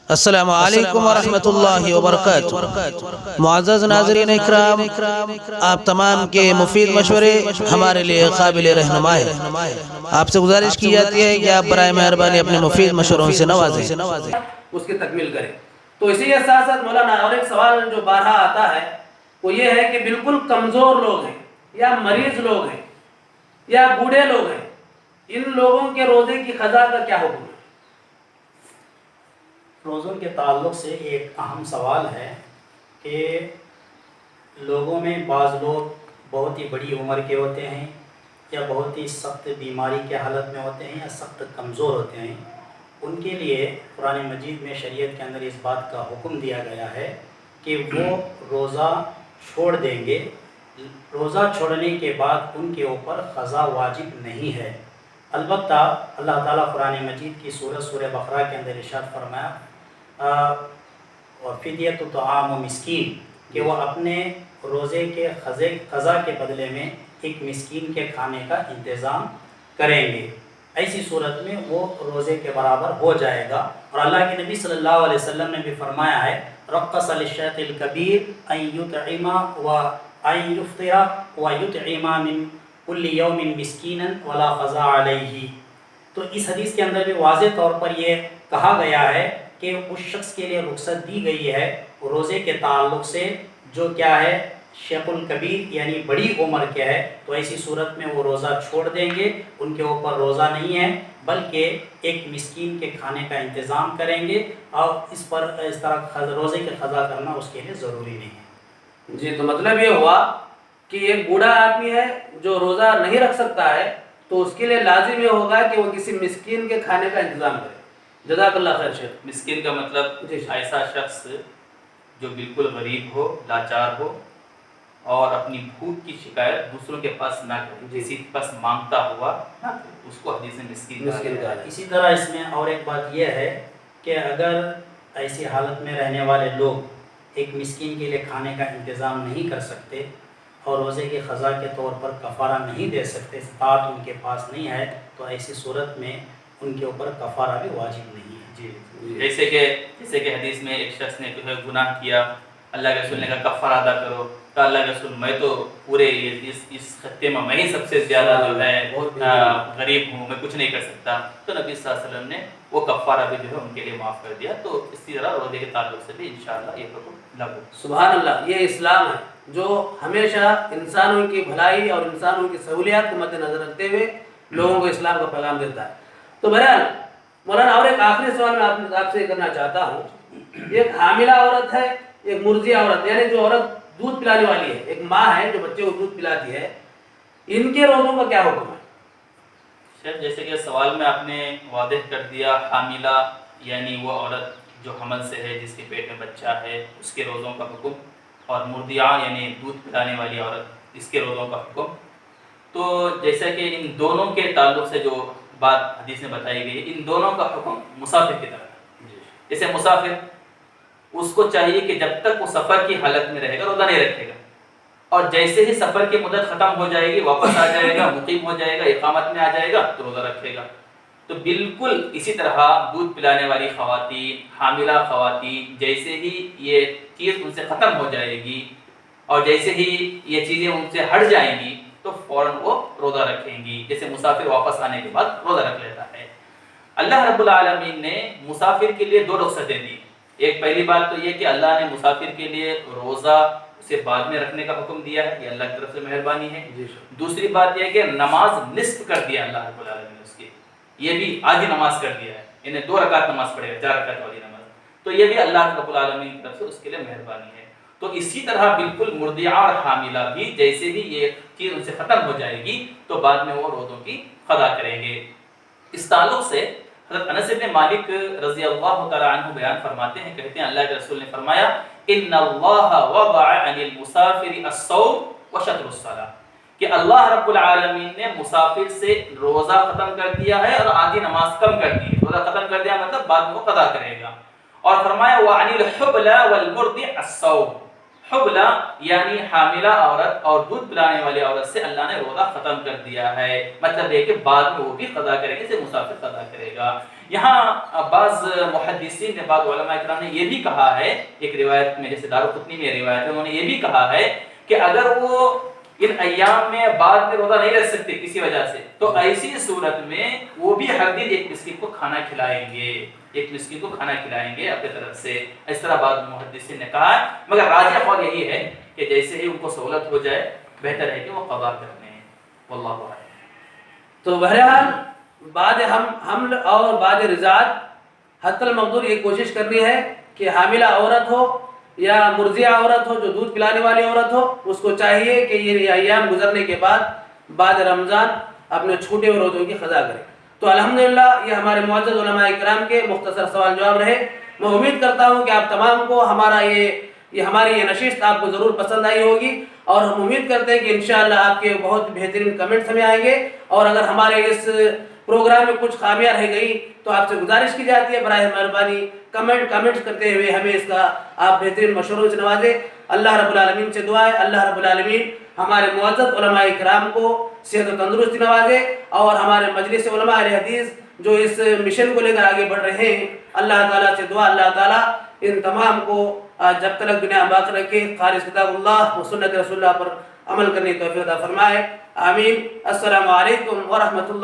السلام علیکم ورحمۃ اللہ وبرکاتہ۔ معزز ناظرین اکرام، آپ تمام کے مفید مشورے ہمارے لیے قابل رہنما ہے۔ آپ سے گزارش کی جاتی ہے کہ آپ برائے مہربانی اپنے مفید مشوروں سے نوازیں۔ اس کی تکمیل کریں۔ تو اسی کے ساتھ ساتھ مولانا اور ایک سوال جو بارہا آتا ہے وہ یہ ہے کہ بالکل کمزور لوگ ہیں یا مریض لوگ ہیں یا بوڑھے لوگ ہیں، ان لوگوں کے روزے کی قضا کا کیا حکم ہے؟ روزوں کے تعلق سے ایک اہم سوال ہے کہ لوگوں میں بعض لوگ بہت ہی بڑی عمر کے ہوتے ہیں یا بہت ہی سخت بیماری کے حالت میں ہوتے ہیں یا سخت کمزور ہوتے ہیں، ان کے لیے قرآن مجید میں شریعت کے اندر اس بات کا حکم دیا گیا ہے کہ وہ روزہ چھوڑ دیں گے۔ روزہ چھوڑنے کے بعد ان کے اوپر قضا واجب نہیں ہے، البتہ اللہ تعالیٰ قرآن مجید کی سورہ بقرہ کے اندر ارشاد فرمایا اور فدیۃ طعام مسکین، کہ وہ اپنے روزے کے قضا کے بدلے میں ایک مسکین کے کھانے کا انتظام کریں گے۔ ایسی صورت میں وہ روزے کے برابر ہو جائے گا۔ اور اللہ کے نبی صلی اللہ علیہ وسلم نے بھی فرمایا ہے رخص للشیخ الکبیر ان یطعم وان یفطر ویطعم من کل یوم مسکینا ولا قضا علیہ۔ تو اس حدیث کے اندر بھی واضح طور پر یہ کہا گیا ہے کہ اس شخص کے لیے رخصت دی گئی ہے روزے کے تعلق سے جو کیا ہے شیخ الکبیر یعنی بڑی عمر کے ہے، تو ایسی صورت میں وہ روزہ چھوڑ دیں گے، ان کے اوپر روزہ نہیں ہے بلکہ ایک مسکین کے کھانے کا انتظام کریں گے، اور اس طرح روزے کے قضا کرنا اس کے لیے ضروری نہیں ہے۔ جی، تو مطلب یہ ہوا کہ ایک بوڑھا آدمی ہے جو روزہ نہیں رکھ سکتا ہے تو اس کے لیے لازم یہ ہوگا کہ وہ کسی مسکین کے کھانے کا انتظام کرے۔ جزاک اللہ خیر شیخ۔ مسکین کا مطلب ایسا شخص جو بالکل غریب ہو، لاچار ہو اور اپنی بھوک کی شکایت دوسروں کے پاس نہ کرے، کسی کے پاس مانگتا ہوا اس کو حدیث میں مسکین کہا ہے۔ اسی طرح اس میں اور ایک بات یہ ہے کہ اگر ایسی حالت میں رہنے والے لوگ ایک مسکین کے لیے کھانے کا انتظام نہیں کر سکتے اور روزے کی قضا کے طور پر کفارہ نہیں دے سکتے، استطاعت ان کے پاس نہیں ہے، تو ایسی صورت میں ان کے اوپر کفارہ بھی واجب نہیں ہے۔ جی، جیسے کہ حدیث میں ایک شخص نے جو ہے گناہ کیا، اللہ کے رسول نے کہا کفارہ ادا کرو، تو اللہ کے رسول میں تو پورے اس خطے میں ہی سب سے زیادہ جو ہے غریب ہوں، میں کچھ نہیں کر سکتا، تو نبی صلی اللہ علیہ وسلم نے وہ کفارہ بھی جو ہے ان کے لیے معاف کر دیا۔ تو اسی طرح روزے کے تعلق سے بھی انشاءاللہ یہ حکم لاگو۔ سبحان اللہ، یہ اسلام ہے جو ہمیشہ انسانوں کی بھلائی اور انسانوں کی سہولیات کو مد نظر رکھتے ہوئے لوگوں کو اسلام کا پیغام دیتا ہے۔ تو بہرحال مولانا اور ایک آخری سوال میں آپ سے کرنا چاہتا ہوں۔ ایک حاملہ عورت ہے، ایک مرضی عورت، یعنی جو عورت دودھ پلانے والی ہے، ایک ماں ہے جو بچے کو دودھ پلاتی ہے، ان کے روزوں کا کیا حکم ہے؟ شیخ، جیسے کہ سوال میں آپ نے واضح کر دیا، حاملہ یعنی وہ عورت جو حمل سے ہے، جس کے پیٹ میں بچہ ہے، اس کے روزوں کا حکم، اور مرضعہ یعنی دودھ پلانے والی عورت، اس کے روزوں کا حکم۔ تو جیسا کہ ان دونوں کے تعلق سے جو بات حدیث میں بتائی گئی ہے، ان دونوں کا حکم مسافر کی طرح ہے۔ جیسے مسافر، اس کو چاہیے کہ جب تک وہ سفر کی حالت میں رہے گا روزہ نہیں رکھے گا، اور جیسے ہی سفر کی مدت ختم ہو جائے گی، واپس آ جائے گا، مقیم ہو جائے گا، اقامت میں آ جائے گا تو روزہ رکھے گا۔ تو بالکل اسی طرح دودھ پلانے والی خواتین، حاملہ خواتین، جیسے ہی یہ چیز ان سے ختم ہو جائے گی اور جیسے ہی یہ چیزیں ان سے ہٹ جائیں گی تو فوراً وہ روزہ رکھیں گی، جیسے مسافر واپس آنے کے بعد روزہ رکھ لیتا ہے۔ اللہ رب العالمین نے مسافر کے لیے دو رخصتیں دی۔ ایک پہلی بات تو یہ کہ اللہ نے مسافر کے لیے روزہ اسے بعد میں رکھنے کا حکم دیا ہے، یہ اللہ کی طرف سے مہربانی ہے۔ دوسری بات یہ ہے کہ نماز نصف کر دیا اللہ رب العالمین نے اس کی، یہ بھی آدھی نماز کر دیا ہے، انہیں 2 رکعت نماز پڑھے گا، 4 رکعت والی نماز، تو یہ بھی اللہ رب العالمین کی طرف سے اس کے لیے مہربانی ہے۔ تو اسی طرح بالکل مرضعہ اور حاملہ بھی جیسے ہی یہ چیز ان سے ختم ہو جائے گی تو بعد میں وہ روزوں کی قضا کریں گے۔ اس تعلق سے حضرت انس بن مالک رضی اللہ تعالی عنہ بیان فرماتے ہیں، کہتے ہیں اللہ کے رسول نے فرمایا ان اللہ وضع عن المسافر الصوم وشطر الصلاۃ، کہ اللہ رب العالمین نے مسافر سے روزہ ختم کر دیا ہے اور آدھی نماز کم کر دی ہے۔ روزہ ختم کر دیا مطلب بعد میں وہ قضا کرے گا۔ اور فرمایا وعن الحبلى والمرضع الصوم، حبلہ یعنی حاملہ عورت اور دودھ پلانے والی عورت سے اللہ نے روزہ ختم کر دیا ہے، مطلب ہے کہ بعد میں وہ بھی قضا کرے گا، اسے مسافر قضا کرے گا۔ یہاں بعض محدثین نے، بعض علماء کرام نے یہ بھی کہا ہے، ایک روایت میں جیسے دارقطنی میں روایت ہے، انہوں نے یہ بھی کہا ہے کہ اگر وہ ان ایام میں بعد میں روزہ نہیں رکھ سکتے کسی وجہ سے، تو ایسی صورت میں وہ بھی ہر دن ایک مسکین کو کھانا کھلائیں گے، ایک مسکین کو کھانا کھلائیں گے اپنے طرف سے، اس طرح بعض محدثین نے کہا ہے۔ مگر راجح قول یہی ہے کہ جیسے ہی ان کو سہولت ہو جائے بہتر ہے کہ وہ قضا کر لیں، واللہ اعلم۔ تو بہرحال بعد حمل اور بعد رضاعت حتی المقدور یہ کوشش کرنی ہے کہ حاملہ عورت ہو یا مرضعہ عورت ہو، جو دودھ پلانے والی عورت ہو، اس کو چاہیے کہ یہ ایام گزرنے کے بعد رمضان اپنے چھوٹے ہوئے روزوں کی قضا کرے۔ تو الحمدللہ یہ ہمارے معزز علماء کرام کے مختصر سوال جواب رہے۔ میں امید کرتا ہوں کہ آپ تمام کو ہماری یہ نشست آپ کو ضرور پسند آئی ہوگی، اور ہم امید کرتے ہیں کہ انشاءاللہ آپ کے بہت بہترین کمنٹس ہمیں آئیں گے، اور اگر ہمارے اس پروگرام میں کچھ خامیاں رہ گئی تو آپ سے گزارش کی جاتی ہے براہ مہربانی کمنٹس کرتے ہوئے ہمیں اس کا آپ بہترین مشوروں سے نوازیں۔ اللہ رب العالمین سے دعا ہے اللہ رب العالمین ہمارے معزز علماء کرام کو صحت و تندرستی نوازے، اور ہمارے مجلس علماء اہل حدیث جو اس مشن کو لے کر آگے بڑھ رہے ہیں، اللہ تعالیٰ سے دعا اللہ تعالیٰ ان تمام کو جب تک دنیا باقی رکھے خالص کتاب اللہ و سنت رسول اللہ پر عمل کرنے کی توفیق عطا فرمائے، آمین۔ السلام علیکم ورحمۃ اللہ۔